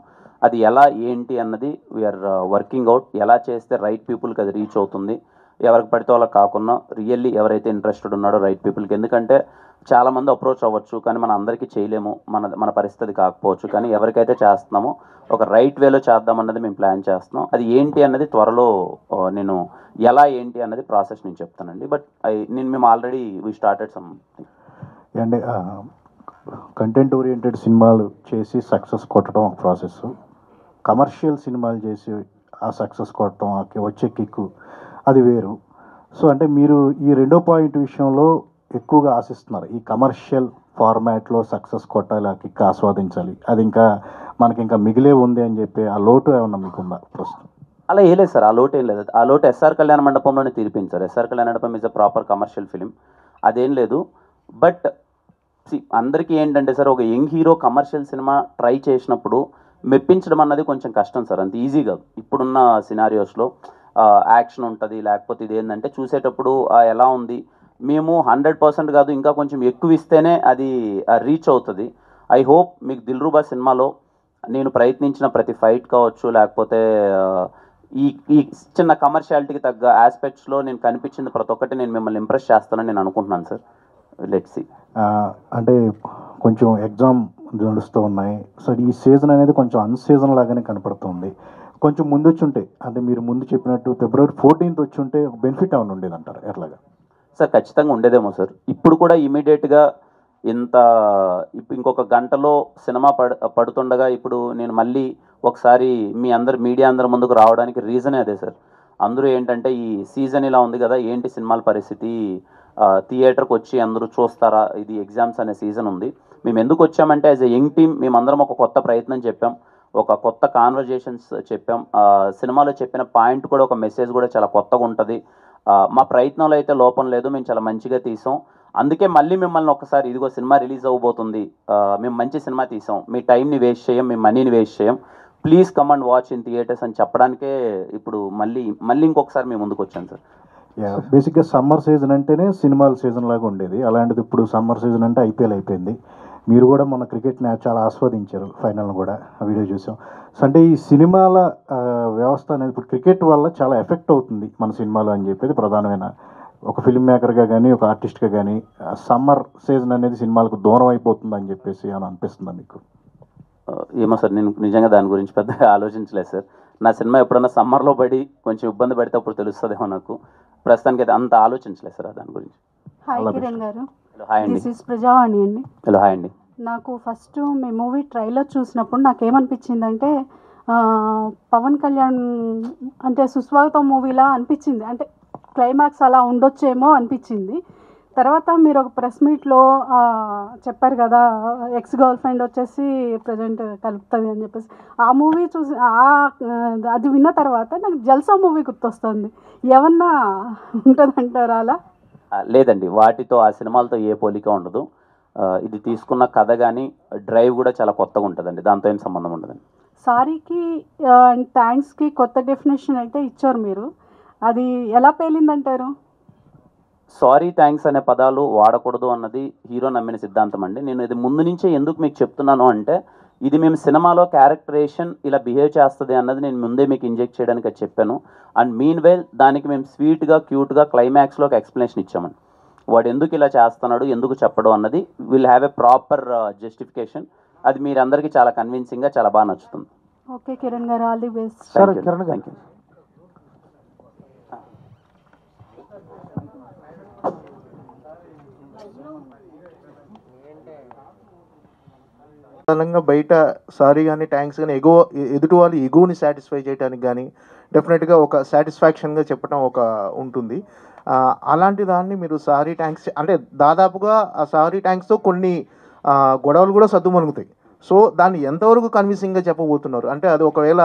అది ఎలా ఏంటి అన్నది వీఆర్ వర్కింగ్ అవుట్. ఎలా చేస్తే రైట్ పీపుల్కి అది రీచ్ అవుతుంది, ఎవరికి పడితే వాళ్ళకి కాకుండా రియల్లీ ఎవరైతే ఇంట్రెస్టెడ్ ఉన్నాడో రైట్ పీపుల్కి. ఎందుకంటే చాలామంది అప్రోచ్ అవ్వచ్చు, కానీ మనం అందరికీ చేయలేము, మన పరిస్థితి కాకపోవచ్చు. కానీ ఎవరికైతే చేస్తున్నామో ఒక రైట్ వేలో చేద్దామన్నది మేము ప్లాన్ చేస్తున్నాం. అది ఏంటి అన్నది త్వరలో నేను ఎలా ఏంటి అన్నది ప్రాసెస్ నేను చెప్తానండి. బట్ మేము already we started something. And content oriented సినిమాలు చేసి సక్సెస్ కొట్టడం ఒక ప్రాసెస్, కమర్షియల్ సినిమాలు చేసి ఆ సక్సెస్ కొట్టడం వచ్చే కిక్కు అది వేరు. సో అంటే మీరు ఈ రెండో పాయింట్ విషయంలో ఎక్కువగా ఆశిస్తున్నారు, ఈ కమర్షియల్ ఫార్మాట్లో సక్సెస్ కొట్టాలి, ఆ కిక్ ఆస్వాదించాలి, అది ఇంకా మనకి ఇంకా మిగిలే ఉంది అని చెప్పి ఆ లోటు ఏమన్నా మీకుందా ప్రస్తుతం? అలా ఏం లేదు సార్, ఆ లోటు ఏం లేదు. ఆ లోటు ఎస్ఆర్ కళ్యాణ మండపంలోనే తీర్పించారు. ఎస్ఆర్ కళ్యాణ మండపం is a proper commercial film, అదేం లేదు. బట్ అందరికీ ఏంటంటే సార్, ఒక young hero commercial cinema try చేసినప్పుడు మెప్పించడం అన్నది కొంచెం కష్టం సార్, అంత ఈజీ కాదు. ఇప్పుడున్న సినారియోస్లో యాక్షన్ ఉంటుంది, లేకపోతే ఇది ఏంటంటే చూసేటప్పుడు ఎలా ఉంది, మేము 100% కాదు ఇంకా కొంచెం ఎక్కువ ఇస్తేనే అది రీచ్ అవుతుంది. ఐ హోప్ మీకు దిల్రుబా సినిమాలో నేను ప్రయత్నించిన ప్రతి ఫైట్ కావచ్చు, లేకపోతే ఈ చిన్న కమర్షియాలిటీకి తగ్గ ఆస్పెక్ట్స్లో నేను కనిపించింది ప్రతి ఒక్కటి నేను మిమ్మల్ని ఇంప్రెస్ చేస్తానని నేను అనుకుంటున్నాను సార్. Let's see. అంటే కొంచెం ఎగ్జామ్ నడుస్తూ ఉన్నాయి. సో ఈ సీజన్ అనేది కొంచెం అన్సీజన్ లాగానే కనపడుతుంది. కొంచెం ముందు వచ్చి ఉంటే, అంటే మీరు ముందు చెప్పినట్టు February 14th వచ్చి ఉంటే ఒక బెనిఫిట్ ఏమైనా ఉండేది అంటారు ఎట్లాగా? సార్ ఖచ్చితంగా ఉండేదేమో సార్. ఇప్పుడు కూడా ఇమీడియట్గా ఇంకొక గంటలో సినిమా పడుతుండగా ఇప్పుడు నేను మళ్ళీ ఒకసారి మీడియా అందరి ముందుకు రావడానికి రీజనే అదే సార్. అందరూ ఏంటంటే ఈ సీజన్ ఇలా ఉంది కదా, ఏంటి సినిమాల పరిస్థితి, థియేటర్కి వచ్చి అందరూ చూస్తారా, ఇది ఎగ్జామ్స్ అనే సీజన్ ఉంది. మేము ఎందుకు వచ్చామంటే యాజ్ ఎ యంగ్ టీమ్ మేమందరం ఒక కొత్త ప్రయత్నం చెప్పాం, ఒక కొత్త కాన్వర్జేషన్స్ చెప్పాం. సినిమాలో చెప్పిన పాయింట్ కూడా ఒక మెసేజ్ కూడా చాలా కొత్తగా ఉంటుంది. మా ప్రయత్నంలో అయితే లోపం లేదు, మేము చాలా మంచిగా తీసాం. అందుకే మళ్ళీ మిమ్మల్ని ఒకసారి ఇదిగో సినిమా రిలీజ్ అవ్వబోతుంది, మేము మంచి సినిమా తీసాం, మీ టైంని వేస్ట్ చేయం, మీ మనీని వేస్ట్ చేయం, please come and watch in theatres అని చెప్పడానికే ఇప్పుడు మళ్ళీ ఇంకొకసారి మేము ముందుకు వచ్చాను సార్. బేసిక్గా సమ్మర్ సీజన్ అంటేనే సినిమాల సీజన్ లాగా ఉండేది, అలాంటిది ఇప్పుడు సమ్మర్ సీజన్ అంటే ఐపీఎల్ అయిపోయింది. మీరు కూడా మన క్రికెట్ని చాలా ఆస్వాదించారు, ఫైనల్ని కూడా ఆ వీడియో చూసాం. సో అంటే ఈ సినిమాల వ్యవస్థ అనేది ఇప్పుడు క్రికెట్ వల్ల చాలా ఎఫెక్ట్ అవుతుంది మన సినిమాలో అని చెప్పేది ప్రధానమైన ఒక ఫిల్మ్ మేకర్గా కానీ ఒక ఆర్టిస్ట్గా కానీ సమ్మర్ సీజన్ అనేది సినిమాలకు దూరం అయిపోతుంది అని చెప్పేసి అని అనిపిస్తుందా మీకు? ఏమో సార్, నేను నిజంగా దాని గురించి పెద్దగా ఆలోచించలేదు సార్. నా సినిమా ఎప్పుడన్నా సమ్మర్లో పడి కొంచెం ఇబ్బంది పడితే అప్పుడు తెలుస్తుందేమో నాకు. ప్రస్తుతానికి అయితే అంత ఆలోచించలేదు సార్ దాని గురించి. హాయ్ కిరణ్ గారు. హాయ్ అండి. దిస్ ఇస్ ప్రజావాణి అండి. హలో హాయ్ అండి. నాకు ఫస్ట్ మీ మూవీ ట్రైలర్ చూసినప్పుడు నాకేమనిపించిందంటే పవన్ కళ్యాణ్ అంటే సుస్వాగతం మూవీలా అనిపించింది, అంటే క్లైమాక్స్ అలా ఉండొచ్చేమో అనిపించింది. తర్వాత మీరు ఒక ప్రెస్ మీట్లో చెప్పారు కదా, ఎక్స్ గర్ల్ ఫ్రెండ్ వచ్చేసి ప్రజెంట్ కలుపుతుంది అని చెప్పేసి, ఆ మూవీ చూసి అది విన్న తర్వాత నాకు జల్సా మూవీ గుర్తొస్తుంది. ఏమన్నా ఉంటుందంటారా అలా? లేదండి, వాటితో ఆ సినిమాలతో ఏ పోలిక ఉండదు. ఇది తీసుకున్న కథ కానీ డ్రైవ్ కూడా చాలా కొత్తగా ఉంటుందండి, దాంతో ఏం సంబంధం ఉండదండి. సారీకి థ్యాంక్స్కి కొత్త డెఫినేషన్ అయితే ఇచ్చారు మీరు, అది ఎలా పేలిందంటారు? సారీ థ్యాంక్స్ అనే పదాలు వాడకూడదు అన్నది హీరో నమ్మిన సిద్ధాంతం అండి. నేను ఇది ముందు నుంచే ఎందుకు మీకు చెప్తున్నాను అంటే, ఇది మేము సినిమాలో క్యారెక్టరేషన్ ఇలా బిహేవ్ చేస్తుంది అన్నది నేను ముందే మీకు ఇంజెక్ట్ చేయడానికి అది చెప్పాను. అండ్ మీన్ వైల్ దానికి మేము స్వీట్గా క్యూట్గా క్లైమాక్స్లో ఒక ఎక్స్ప్లెనేషన్ ఇచ్చామండి. వాడు ఎందుకు ఇలా చేస్తున్నాడు, ఎందుకు చెప్పడం అన్నది will have a proper justification. అది మీరందరికీ చాలా కన్విన్సింగ్గా చాలా బాగా నచ్చుతుంది. ఓకే కిరణ్ గారు, all the best. Thank you. సాధారణంగా బయట సారీ కానీ థ్యాంక్స్ కానీ ఎదుటి వాళ్ళు ఎగోని సాటిస్ఫై చేయడానికి కానీ డెఫినెట్గా ఒక సాటిస్ఫాక్షన్గా చెప్పడం ఒక ఉంటుంది. అలాంటి దాన్ని మీరు సారీ థ్యాంక్స్ అంటే దాదాపుగా ఆ సారీ థ్యాంక్స్తో కొన్ని గొడవలు కూడా సద్దుమణుగుతాయి. సో దాన్ని ఎంతవరకు కన్విన్సింగ్గా చెప్పబోతున్నారు? అంటే అది ఒకవేళ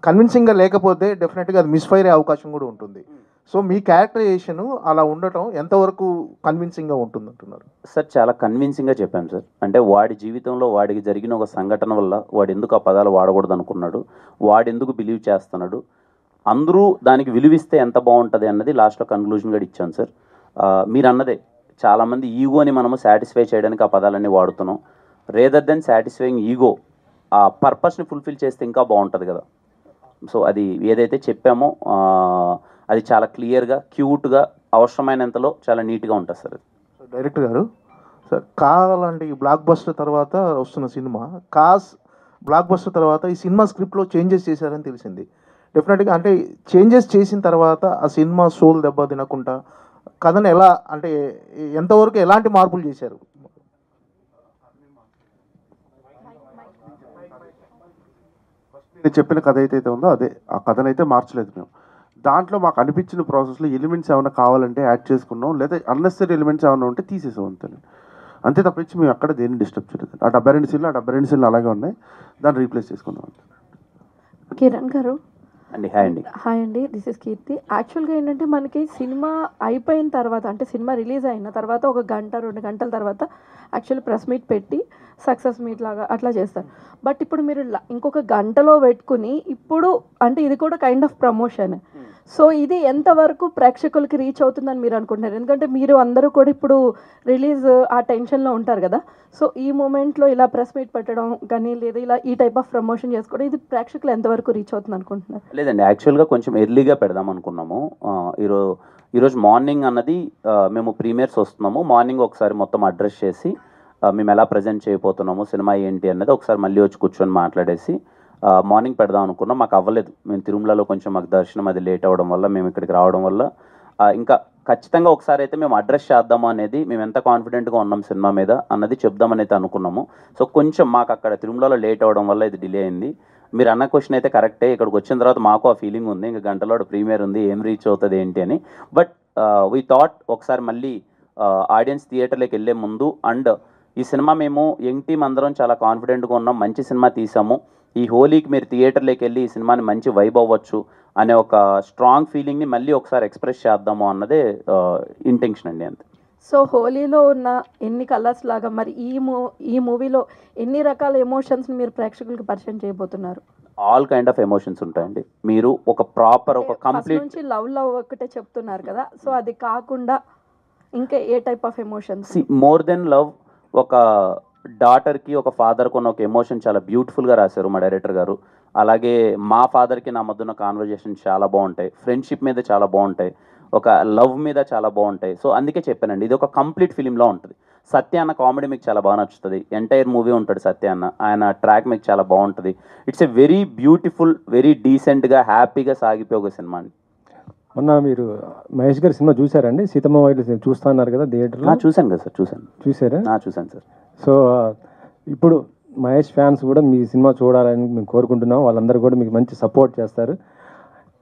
కన్విన్సింగ్గా లేకపోతే డెఫినెట్గా అది మిస్ఫైర్ అయ్యే అవకాశం కూడా ఉంటుంది. సో మీ క్యారెక్టరైజేషన్ అలా ఉండటం ఎంతవరకు కన్విన్సింగ్గా ఉంటుంది అంటున్నారు? సార్, చాలా కన్విన్సింగ్గా చెప్పాను సార్. అంటే వాడి జీవితంలో వాడికి జరిగిన ఒక సంఘటన వల్ల వాడు ఎందుకు ఆ పదాలు వాడకూడదు అనుకున్నాడు, వాడు ఎందుకు బిలీవ్ చేస్తున్నాడు, అందరూ దానికి విలువిస్తే ఎంత బాగుంటుంది అన్నది లాస్ట్లో కన్క్లూజన్గా ఇచ్చాను సార్. మీరు అన్నదే, చాలామంది ఈగోని మనము సాటిస్ఫై చేయడానికి ఆ పదాలన్నీ వాడుతున్నాం. రేదర్ దెన్ సాటిస్ఫైయింగ్ ఈగో, ఆ పర్పస్ని ఫుల్ఫిల్ చేస్తే ఇంకా బాగుంటుంది కదా. సో అది ఏదైతే చెప్పామో అది చాలా క్లియర్గా క్యూట్గా అవసరమైనంతలో చాలా నీట్గా ఉంటుంది సార్. డైరెక్టర్ గారు, సార్ లాంటి బ్లాక్ బస్టర్ తర్వాత వస్తున్న సినిమా బ్లాక్ బస్టర్ తర్వాత ఈ సినిమా స్క్రిప్ట్లో చేంజెస్ చేశారని తెలిసింది. డెఫినెట్గా అంటే చేంజెస్ చేసిన తర్వాత ఆ సినిమా సోల్ దెబ్బ తినకుండా కథను ఎలా అంటే ఎంతవరకు ఎలాంటి మార్పులు చేశారు? నేను చెప్పిన కథ అయితే ఉందో అదే, ఆ కథనైతే మార్చలేదు మేము. దాంట్లో మాకు అనిపించిన ప్రాసెస్లో ఎలిమెంట్స్ ఏమైనా కావాలంటే యాడ్ చేసుకున్నాం, లేదా అన్నెసరీ ఎలిమెంట్స్ ఏమైనా ఉంటే తీసేసాం అంతే తప్పించి మేము అక్కడ దేన్ని డిస్టర్బ్ చేయలేదు. ఆ 72 సీన్లు అలాగే ఉన్నాయి, దాన్ని రీప్లేస్ చేసుకున్నాం. కిరణ్ గారు హాయ్ అండి, దిస్ ఇస్ కీర్తి. యాక్చువల్గా ఏంటంటే మనకి సినిమా అయిపోయిన తర్వాత, అంటే సినిమా రిలీజ్ అయిన తర్వాత ఒక గంట 2 గంటల తర్వాత యాక్చువల్లీ ప్రెస్ మీట్ పెట్టి సక్సెస్ మీట్ లాగా అట్లా చేస్తారు. బట్ ఇప్పుడు మీరు ఇంకొక గంటలో పెట్టుకుని ఇప్పుడు అంటే ఇది కూడా కైండ్ ఆఫ్ ప్రమోషన్. సో ఇది ఎంతవరకు ప్రేక్షకులకి రీచ్ అవుతుందని మీరు అనుకుంటున్నారు? ఎందుకంటే మీరు అందరూ కూడా ఇప్పుడు రిలీజ్ ఆ టెన్షన్లో ఉంటారు కదా. సో ఈ మూమెంట్లో ఇలా ప్రెస్ మీట్ పెట్టడం కానీ లేదా ఇలా ఈ టైప్ ఆఫ్ ప్రమోషన్ చేసుకోవడం, ఇది ప్రేక్షకులు ఎంతవరకు రీచ్ అవుతుంది అనుకుంటున్నారు? లేదండి, యాక్చువల్గా కొంచెం ఎర్లీగా పెడదాం అనుకున్నాము. ఈరోజు మార్నింగ్ అన్నది మేము ప్రీమియర్స్ వస్తున్నాము, మార్నింగ్ ఒకసారి మొత్తం అడ్రస్ చేసి మేము ఎలా ప్రజెంట్ చేయబోతున్నాము, సినిమా ఏంటి అన్నది ఒకసారి మళ్ళీ వచ్చి కూర్చొని మాట్లాడేసి మార్నింగ్ పెడదాం అనుకున్నాం. మాకు అవ్వలేదు, మేము తిరుమలలో కొంచెం మాకు దర్శనం అది లేట్ అవ్వడం వల్ల, మేము ఇక్కడికి రావడం వల్ల ఇంకా ఖచ్చితంగా ఒకసారి అయితే మేము అడ్రస్ చేద్దాము అనేది, మేము ఎంత కాన్ఫిడెంట్గా ఉన్నాం సినిమా మీద అన్నది చెప్దామని అయితే అనుకున్నాము. సో కొంచెం మాకు అక్కడ తిరుమలలో లేట్ అవ్వడం వల్ల ఇది డిలే అయింది. మీరు అన్న క్వశ్చన్ అయితే కరెక్టే, ఇక్కడికి వచ్చిన తర్వాత మాకు ఆ ఫీలింగ్ ఉంది, ఇంకా గంటలో ప్రీమియర్ ఉంది, ఏం రీచ్ అవుతుంది ఏంటి అని. బట్ వీ థాట్ ఒకసారి మళ్ళీ ఆడియన్స్ థియేటర్లోకి వెళ్ళే ముందు, అండ్ ఈ సినిమా మేము యంగ్ టీమ్ అందరం చాలా కాన్ఫిడెంట్గా ఉన్నాం, మంచి సినిమా తీసాము, ఈ హోలీకి మీరు థియేటర్లోకి వెళ్ళి ఈ సినిమాని మంచి వైబ్ అవ్వచ్చు అనే ఒక స్ట్రాంగ్ ఫీలింగ్ని మళ్ళీ ఒకసారి ఎక్స్ప్రెస్ చేద్దాము అన్నదే ఇంటెన్షన్ అండి, అంతే. సో హోలీలో ఉన్న ఎన్ని కలర్స్ లాగా మరి ఈ మూవీలో ఎన్ని రకాల ఎమోషన్స్ని మీరు ప్రేక్షకులకి పరిచయం చేయబోతున్నారు? ఆల్ కైండ్ ఆఫ్ ఎమోషన్స్ ఉంటాయండి. మీరు ఒక ప్రాపర్ ఒక కంప్లీట్ నుంచి లవ్ ఒకటే చెప్తున్నారు కదా, సో అది కాకుండా ఇంకా ఏ type of emotions? More than love, ఒక డాటర్కి ఒక ఫాదర్కి ఉన్న ఒక ఎమోషన్ చాలా బ్యూటిఫుల్గా రాశారు మా డైరెక్టర్ గారు. అలాగే మా ఫాదర్కి నా మధ్య ఉన్న కాన్వర్జేషన్ చాలా బాగుంటాయి, ఫ్రెండ్షిప్ మీద చాలా బాగుంటాయి, ఒక లవ్ మీద చాలా బాగుంటాయి. సో అందుకే చెప్పానండి, ఇది ఒక కంప్లీట్ ఫిలింలా ఉంటుంది. సత్య అన్న కామెడీ మీకు చాలా బాగా నచ్చుతుంది, ఎంటైర్ మూవీ ఉంటాడు సత్య అన్న, ఆయన ట్రాక్ మీకు చాలా బాగుంటుంది. It's a very beautiful, very డీసెంట్గా హ్యాపీగా సాగిపోయే ఒక సినిమా అండి. మొన్న మీరు మహేష్ గారి సినిమా చూసారండి, సీతమ్మ వైట్ చూస్తా అన్నారు కదా థియేటర్లో? చూశాను కదా సార్, చూసారా? చూశాను సార్. సో ఇప్పుడు మహేష్ ఫ్యాన్స్ కూడా మీ సినిమా చూడాలని మేము కోరుకుంటున్నాం, వాళ్ళందరూ కూడా మీకు మంచి సపోర్ట్ చేస్తారు.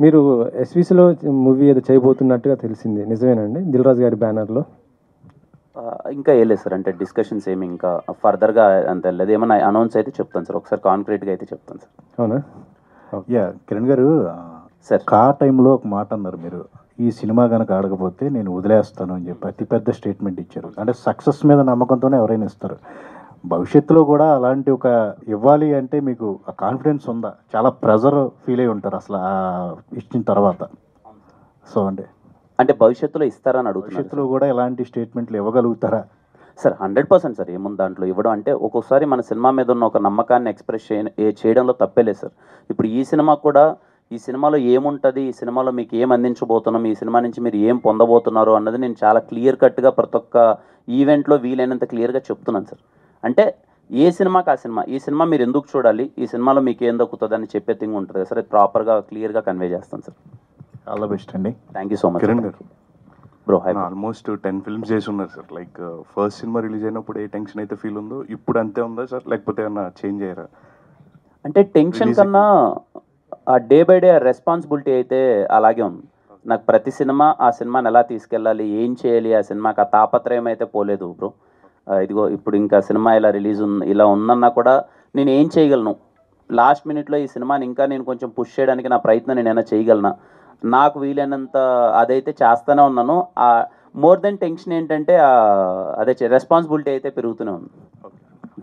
మీరు ఎస్విసిలో మూవీ ఏదో చేయబోతున్నట్టుగా తెలిసింది, నిజమేనండి? దిల్ రాజు గారి బ్యానర్లో? ఇంకా వేయలేదు సార్, అంటే డిస్కషన్స్ ఏమి ఇంకా ఫర్దర్గా అంత వెళ్ళలేదు. ఏమైనా అనౌన్స్ అయితే చెప్తాను సార్, ఒకసారి కాన్క్రీట్గా అయితే చెప్తాను సార్. అవునా? యా కిరణ్ గారు, సార్ టైంలో ఒక మాట అన్నారు మీరు, ఈ సినిమా కనుక ఆడకపోతే నేను వదిలేస్తాను అని చెప్పి అతిపెద్ద స్టేట్మెంట్ ఇచ్చారు. అంటే సక్సెస్ మీద నమ్మకంతోనే ఎవరైనా ఇస్తారు. భవిష్యత్తులో కూడా అలాంటి ఒక ఇవ్వాలి అంటే మీకు ఆ కాన్ఫిడెన్స్ ఉందా? చాలా ప్రెజర్ ఫీల్ అయి ఉంటారు అసలు ఇచ్చిన తర్వాత. సో అంటే భవిష్యత్తులో ఇస్తారని అడుగుతున్నారు. భవిష్యత్తులో కూడా ఎలాంటి స్టేట్మెంట్లు ఇవ్వగలుగుతారా? Sir 100% sir. ఏముంది దాంట్లో ఇవ్వడం అంటే, ఒక్కోసారి మన సినిమా మీద ఉన్న ఒక నమ్మకాన్ని ఎక్స్ప్రెస్ చేయడంలో తప్పేలేదు సార్. ఇప్పుడు ఈ సినిమా కూడా, ఈ సినిమాలో ఏముంటుంది, ఈ సినిమాలో మీకు ఏం అందించబోతున్నాం, ఈ సినిమా నుంచి మీరు ఏం పొందబోతున్నారు అన్నది నేను చాలా క్లియర్ కట్గా ప్రతి ఒక్క ఈవెంట్లో వీలైనంత క్లియర్గా చెప్తున్నాను సార్. అంటే ఏ సినిమాకి ఆ సినిమా, ఈ సినిమా మీరు ఎందుకు చూడాలి, ఈ సినిమాలో మీకు ఏం దక్కుతుంది అని చెప్పే థింగ్ ఉంటుంది కదా సార్. అది ప్రాపర్గా క్లియర్గా కన్వే చేస్తాను సార్. ఆల్ ద బెస్ట్ అండి. Thank you so much. Kiran గారు, బ్రో హై. ఆల్మోస్ట్ 10 ఫిల్మ్స్ చేసి ఉన్నారు sir. Like first cinema release అయినప్పుడు ఏ టెన్షన్ అయితే ఫీల్ ఉందో ఇప్పుడు అంతే ఉందా సార్, లేకపోతే ఏమన్నా చేంజ్ అయ్యారా? అంటే టెన్షన్ కన్నా ఆ డే బై డే రెస్పాన్సిబిలిటీ అయితే అలాగే ఉంది. నాకు ప్రతి సినిమా ఆ సినిమాని ఎలా తీసుకెళ్ళాలి, ఏం చేయాలి, ఆ సినిమాకి ఆ తాపత్రయం అయితే పోలేదు బ్రో. ఇదిగో ఇప్పుడు ఇంకా సినిమా ఇలా రిలీజ్ ఇలా ఉందన్నా కూడా నేను ఏం చేయగలను, లాస్ట్ మినిట్లో ఈ సినిమాని ఇంకా నేను కొంచెం పుష్ చేయడానికి నా ప్రయత్నం నేను ఏమైనా చేయగలనా, నాకు వీలైనంత అదైతే చేస్తూనే ఉన్నాను. మోర్ దెన్ టెన్షన్ ఏంటంటే అదే రెస్పాన్సిబిలిటీ అయితే పెరుగుతూనే ఉంది.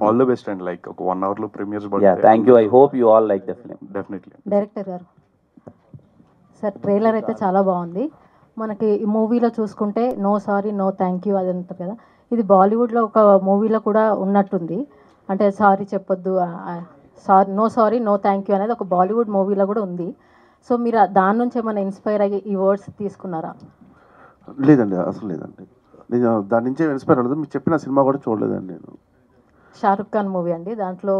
All the best and like ఒక 1 hourలో premieres. Thank you. I hope you all like the film. Definitely. Director గారు సార్, ట్రైలర్ అయితే చాలా బాగుంది. మనకి ఈ మూవీలో చూసుకుంటే no sorry no thank you అది అంటారు కదా, ఇది బాలీవుడ్లో ఒక మూవీలో కూడా ఉన్నట్టుంది. అంటే సారీ చెప్పొద్దు, no sorry no thank you అనేది ఒక బాలీవుడ్ మూవీలో కూడా ఉంది. సో మీరు దాని నుంచి ఏమైనా ఇన్స్పైర్ అయ్యి ఈ వర్డ్స్ తీసుకున్నారా? లేదండి, అసలు లేదండి. నేను దాని నుంచే ఇన్స్పైర్ అవ్వలేదు. మీరు చెప్పిన సినిమా కూడా చూడలేదండి నేను. షారుఖ్ ఖాన్ మూవీ అండి, దాంట్లో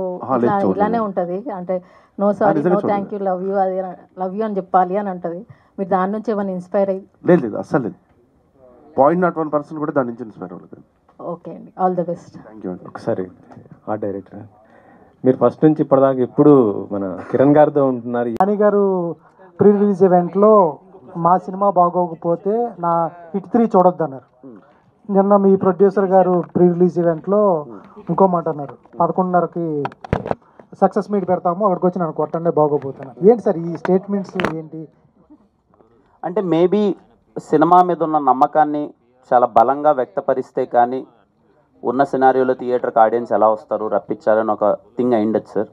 ఇలానే ఉంటుంది. అంటే no sorry no thank you love you, అది లవ్ యూ అని చెప్పాలి అని ఉంటుంది. మీరు దాని నుంచి ఏమైనా ఇన్స్పైర్ అయ్యి? లేదు అసలు లేదు. 0.01% కూడా దాని నుంచి ఇన్స్పైర్ అవ్వలేదు. ఓకే అండి, all the best. Thank you అండి. ఒకసారి ఆ డైరెక్టర్, మీరు ఫస్ట్ నుంచి ఇప్పటిదాకా ఎప్పుడు మన కిరణ్ గారితో ఉంటున్నారు. నాని గారు ప్రీ రిలీజ్ ఈవెంట్లో మా సినిమా బాగోకపోతే నా హిట్ 3 చూడొద్దు అన్నారు. నిన్న మీ ప్రొడ్యూసర్ గారు ప్రీ రిలీజ్ ఈవెంట్లో ఇంకో మాట అన్నారు, 11:30కి సక్సెస్ మీట్ పెడతాము, అక్కడికి వచ్చి నన్ను కొట్టండి బాగోపోతున్నాను. ఏంటి సార్ ఈ స్టేట్మెంట్స్ ఏంటి? అంటే మేబీ సినిమా మీద ఉన్న నమ్మకాన్ని చాలా బలంగా వ్యక్తపరిస్తే కానీ ఉన్న సినారియోలో థియేటర్కి ఆడియన్స్ ఎలా వస్తారు, రప్పించాలని ఒక థింగ్ అయిండొచ్చు సార్.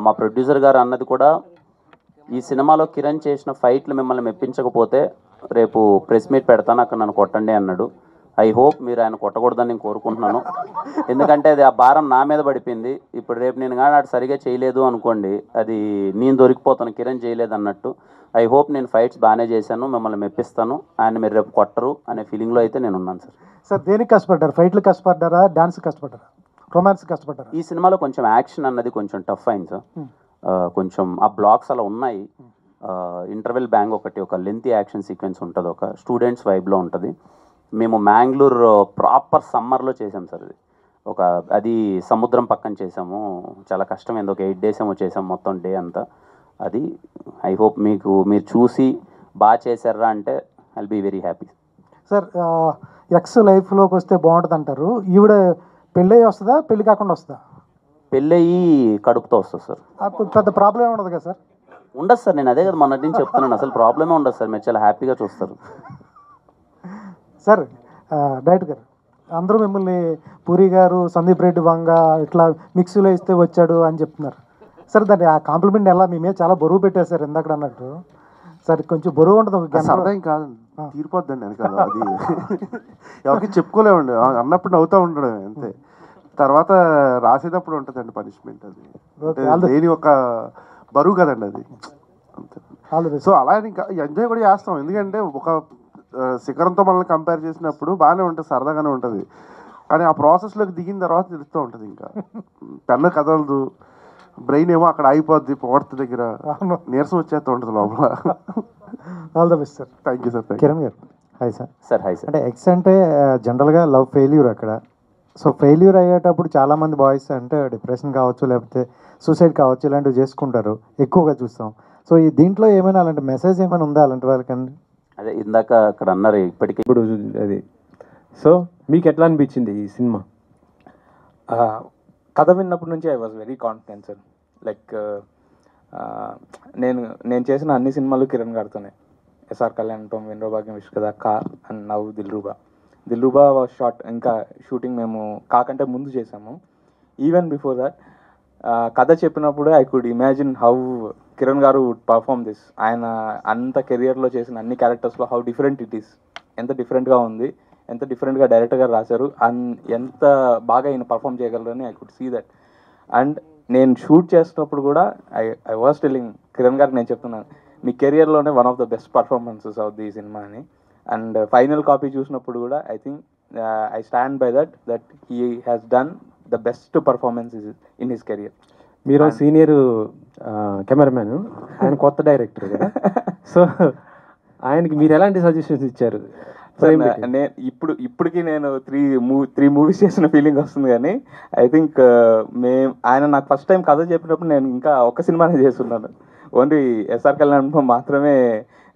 మా ప్రొడ్యూసర్ గారు అన్నది కూడా, ఈ సినిమాలో కిరణ్ చేసిన ఫైట్లు మిమ్మల్ని మెప్పించకపోతే రేపు ప్రెస్ మీట్ పెడతాను, అక్కడ నన్ను కొట్టండి అన్నాడు. ఐ హోప్ మీరు ఆయన కొట్టకూడదని నేను కోరుకుంటున్నాను. ఎందుకంటే అది ఆ భారం నా మీద పడిపోయింది. ఇప్పుడు రేపు నేను కానీ అటు సరిగా చేయలేదు అనుకోండి, అది నేను దొరికిపోతాను కిరణ్ చేయలేదు అన్నట్టు. ఐ హోప్ నేను ఫైట్స్ బాగానే చేశాను, మిమ్మల్ని మెప్పిస్తాను, ఆయన మీరు రేపు కొట్టరు అనే ఫీలింగ్లో అయితే నేను ఉన్నాను సార్. సార్ దేనికి కష్టపడ్డారు? ఫైట్లు కష్టపడ్డారా, డాన్స్ కష్టపడ్డారా, రొమాన్స్ కష్టపడ్డారా? ఈ సినిమాలో కొంచెం యాక్షన్ అన్నది కొంచెం టఫ్ అయింది సార్. కొంచెం ఆ బ్లాక్స్ అలా ఉన్నాయి. ఇంటర్వెల్ బ్యాంగ్ ఒకటి, ఒక లెంతీ యాక్షన్ సీక్వెన్స్ ఉంటుంది, ఒక స్టూడెంట్స్ వైబ్లో ఉంటుంది. మేము మ్యాంగ్లూర్ ప్రాపర్ సమ్మర్లో చేసాం సార్. అది సముద్రం పక్కన చేసాము, చాలా కష్టమైంది. ఒక 8 days ఏమో చేసాము మొత్తం డే అంతా. అది ఐ హోప్ మీరు చూసి బాగా చేశారా అంటే I'll be very happy. Sir ex లైఫ్లోకి వస్తే బాగుంటుంది అంటారు. ఈవిడ పెళ్ళి వస్తుందా, పెళ్ళి కాకుండా వస్తుందా? పెళ్ళయి కడుపుతో వస్తుంది సార్. పెద్ద ప్రాబ్లం ఉండదు కదా సార్? ఉండదు సార్, నేను అదే కదా మొన్నటి నుంచి చెప్తున్నాను, అసలు ప్రాబ్లమే ఉండదు సార్. మీరు చాలా హ్యాపీగా చూస్తారు సార్. డైరెక్టర్ గారు అందరూ మిమ్మల్ని పూరి గారు, సందీప్ రెడ్డి వంగ ఇట్లా మిక్సీలో ఇస్తే వచ్చాడు అని చెప్తున్నారు సార్. దాన్ని ఆ కాంప్లిమెంట్ ఎలా మీ మీద చాలా బరువు పెట్టారు సార్ ఇందాక అన్నట్టు. సార్ కొంచెం బరువు ఉంటుంది, అర్థం కాదండి, తీరిపోద్దండి వెనకాల. అది ఎవరికి చెప్పుకోలేమండి, అన్నప్పుడు నవ్వుతూ ఉండడం అంతే. తర్వాత రాసేటప్పుడు ఉంటుందండి పనిష్మెంట్. అది దేని ఒక బరువు కదండి అది అంతే. సో అలా ఇంకా ఎంజాయ్ కూడా చేస్తాం, ఎందుకంటే ఒక శిఖరంతో మనల్ని కంపేర్ చేసినప్పుడు బాగానే ఉంటుంది, సరదాగానే ఉంటుంది. కానీ ఆ ప్రాసెస్లోకి దిగిన తర్వాత తెలుస్తూ ఉంటుంది, ఇంకా పెన్ను కదలదు, బ్రెయిన్ ఏమో అక్కడ ఆగిపోద్ది, పొగడ్త దగ్గర నీరసం వచ్చేస్తూ ఉంటుంది లోపల. All the best sir. Thank you sir. Kiran గారు hi sir. Sir hi sir. అంటే ఎక్స్ అంటే జనరల్గా లవ్ ఫెయిల్యూర్ అక్కడ. సో ఫెయిల్యూర్ అయ్యేటప్పుడు చాలామంది బాయ్స్ అంటే డిప్రెషన్ కావచ్చు, లేకపోతే సూసైడ్ కావచ్చు, ఇలాంటివి చేసుకుంటారు, ఎక్కువగా చూస్తాం. సో ఈ దీంట్లో ఏమైనా అలాంటి మెసేజ్ ఏమైనా ఉందా అలాంటి వాళ్ళకండి? అదే ఇందాక అక్కడ అన్నారు ఇప్పటికీ. ఇప్పుడు అది సో మీకు ఎట్లా అనిపించింది ఈ సినిమా? కథ విన్నప్పటి నుంచి I was very confident sir. Like నేను చేసిన అన్ని సినిమాలు కిరణ్ గారితోనే. ఎస్ఆర్ కళ్యాణ్తో వినరో భాగ్యం విష్ కదా కా and now Dilruba was short. ఇంకా షూటింగ్ మేము కాకంటే ముందు చేసాము. ఈవెన్ బిఫోర్ దట్ కథ చెప్పినప్పుడు I could imagine how Kiran గారు వుడ్ పర్ఫామ్ దిస్. ఆయన అంత కెరియర్లో చేసిన అన్ని క్యారెక్టర్స్లో హౌ డిఫరెంట్ ఇట్ ఈస్, ఎంత డిఫరెంట్గా ఉంది, ఎంత డిఫరెంట్గా డైరెక్టర్ గారు రాశారు, ఎంత బాగా ఈయన పర్ఫామ్ చేయగలరని I could see that. And నేను షూట్ చేసినప్పుడు కూడా ఐ వాజ్ టెల్లింగ్ కిరణ్ గారికి, నేను చెప్తున్నాను మీ కెరియర్లోనే one of the best performances of the cinema అని. అండ్ ఫైనల్ కాపీ చూసినప్పుడు కూడా I think I stand by that he has done the best performance in his career. మీరు సీనియర్ కెమెరామ్యాన్, ఆయన కొత్త డైరెక్టర్ కదా, సో ఆయనకి మీరు ఎలాంటి సజెషన్స్ ఇచ్చారు? ఇప్పటికి నేను త్రీ మూవీస్ చేసిన ఫీలింగ్ వస్తుంది. కానీ ఐ థింక్ ఆయన నాకు ఫస్ట్ టైం కథ చెప్పినప్పుడు నేను ఇంకా ఒక సినిమానే చేస్తున్నాను. ఓన్లీ ఎస్ఆర్ కళ్యాణ్ మాత్రమే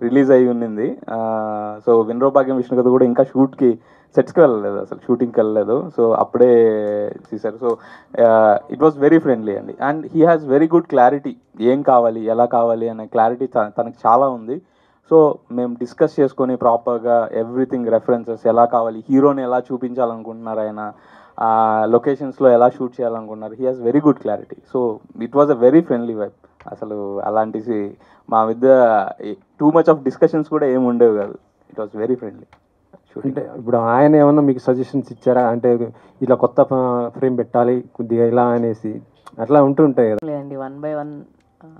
రిలీజ్ అయ్యి ఉన్నింది. సో వినరో భాగ్యం విష్ణు కథ కూడా ఇంకా షూట్కి సెట్స్కి వెళ్ళలేదు, అసలు షూటింగ్కి వెళ్ళలేదు. సో అప్పుడే చేశారు. So it was very friendly అండి. And he has very good clarity, ఏం కావాలి ఎలా కావాలి అనే క్లారిటీ తనకు చాలా ఉంది. సో మేము డిస్కస్ చేసుకొని ప్రాపర్గా ఎవ్రీథింగ్ రెఫరెన్సెస్ ఎలా కావాలి, హీరోని ఎలా చూపించాలనుకుంటున్నారు, ఆయన లొకేషన్స్లో ఎలా షూట్ చేయాలనుకుంటున్నారు, he has very good clarity. So it was a very friendly vibe. అసలు అలాంటి మా మధ్య టూ మచ్ ఆఫ్ డిస్కషన్స్ కూడా ఏమి ఉండేవి కాదు. It was very friendly. అంటే ఇప్పుడు ఆయన ఏమన్నా మీకు సజెషన్స్ ఇచ్చారా? అంటే ఇలా కొత్త ఫ్రేమ్ పెట్టాలి కొద్దిగా ఇలా అనేసి అట్లా ఉంటుంటాయి కదా. లేదండి, 1 by 1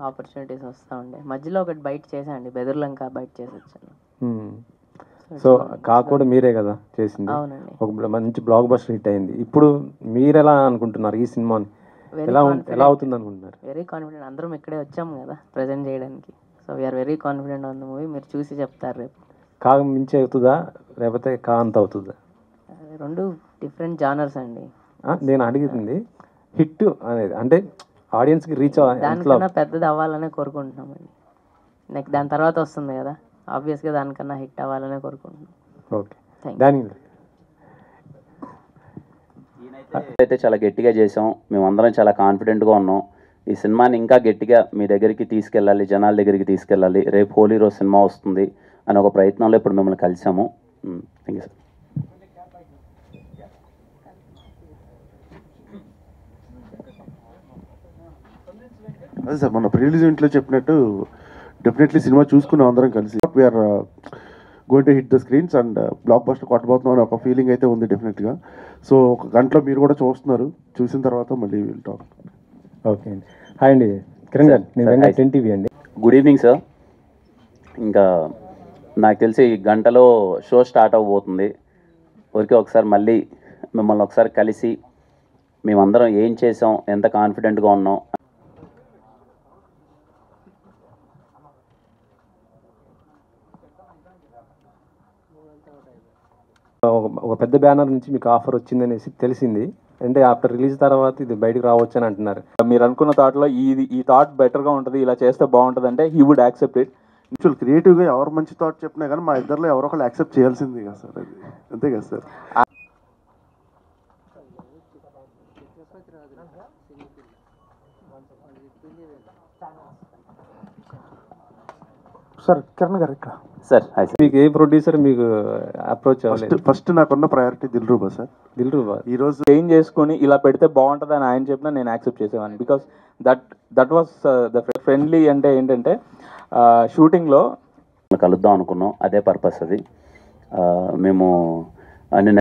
ఆపర్చునిటీస్ వస్తూ ఉండే. మధ్యలో ఒకటి బయట చేశానండి, బెదుర్లంక బయట చేసి వచ్చాను. సో కాకుండా మీరే కదా చేసింది, ఒక మంచి బ్లాక్ బస్టర్ హిట్ అయింది. ఇప్పుడు మీరు ఎలా అనుకుంటున్నారు ఈ సినిమాని, ఎలా అవుతుంది అనుకుంటున్నారు? Very confident. అందరం ఇక్కడే వచ్చాము కదా ప్రజెంట్ చేయడానికి. So we are very confident on the movie. మీరు చూసి చెప్తారు రేపు. కా మించి అవుతుందా లేకపోతే కా అంత అవుతుందా? రెండు డిఫరెంట్ జానర్స్ అండి. నేను అడిగింది హిట్ అనేది అంటే ఆడియన్స్కి రీచ్ దానికన్నా పెద్దది అవ్వాలనే కోరుకుంటున్నామండి. నెక్స్ట్ దాని తర్వాత వస్తుంది కదా, ఆబ్వియస్గా దానికన్నా హిట్ అవ్వాలనే కోరుకుంటున్నాం. ఓకే, దాని అయితే చాలా గట్టిగా చేసాం, మేమందరం చాలా కాన్ఫిడెంట్గా ఉన్నాం. ఈ సినిమాని ఇంకా గట్టిగా మీ దగ్గరికి తీసుకెళ్ళాలి, జనాల దగ్గరికి తీసుకెళ్ళాలి. రేపు హోలీ రోజు సినిమా వస్తుంది అని ఒక ప్రయత్నంలో ఇప్పుడు మిమ్మల్ని కలిసాము. Thank you sir. అదే సార్, మన ప్రీ రిలీజ్ ఇంట్లో చెప్పినట్టు డెఫినెట్లీ సినిమా చూసుకున్నాం అందరం కలిసి. We're going to hit the screens and blockbuster కొట్టబోతున్నాం అని ఒక ఫీలింగ్ అయితే ఉంది డెఫినెట్గా. సో ఒక గంటలో మీరు కూడా చూస్తున్నారు, చూసిన తర్వాత మళ్ళీ విల్ టాక్. ఓకే అండి. హాయ్ అండి, కిరణ్ గారు, నేను 10 TV అండి. Good evening sir. ఇంకా నాకు తెలిసి గంటలో షో స్టార్ట్ అవ్వబోతుంది. ఊరికే ఒకసారి మళ్ళీ మిమ్మల్ని ఒకసారి కలిసి మేమందరం ఏం చేసాం, ఎంత కాన్ఫిడెంట్గా ఉన్నాం. ఒక పెద్ద బ్యానర్ నుంచి మీకు ఆఫర్ వచ్చిందనేసి తెలిసింది. అంటే ఆఫ్టర్ రిలీజ్ తర్వాత ఇది బయటకు రావచ్చు అని అంటున్నారు. మీరు అనుకున్న థాట్లో ఈ థాట్ బెటర్గా ఉంటుంది, ఇలా చేస్తే బాగుంటుంది అంటే he would accept it. Actual క్రియేటివ్గా ఎవరు మంచి థాట్ చెప్పినా కానీ మా ఇద్దరిలో ఎవరో ఒకళ్ళు యాక్సెప్ట్ చేయాల్సింది కదా సార్, అది అంతే కదా సార్. సార్ కిరణ్ గారు ఇక్కడ సార్. మీకు ఏ ప్రొడ్యూసర్ మీకు అప్రోచ్ అవ్వలేదు? ఫస్ట్ నాకున్న ప్రయారిటీ దిల్రూబా సార్. దిల్రూబా ఈరోజు చేంజ్ చేసుకొని ఇలా పెడితే బాగుంటుంది అని ఆయన చెప్పినా నేను యాక్సెప్ట్ చేసేవాడిని. Because that was the friendly. అంటే ఏంటంటే షూటింగ్లో కలుద్దాం అనుకున్నాం, అదే పర్పస్ అది. మేము అన్ని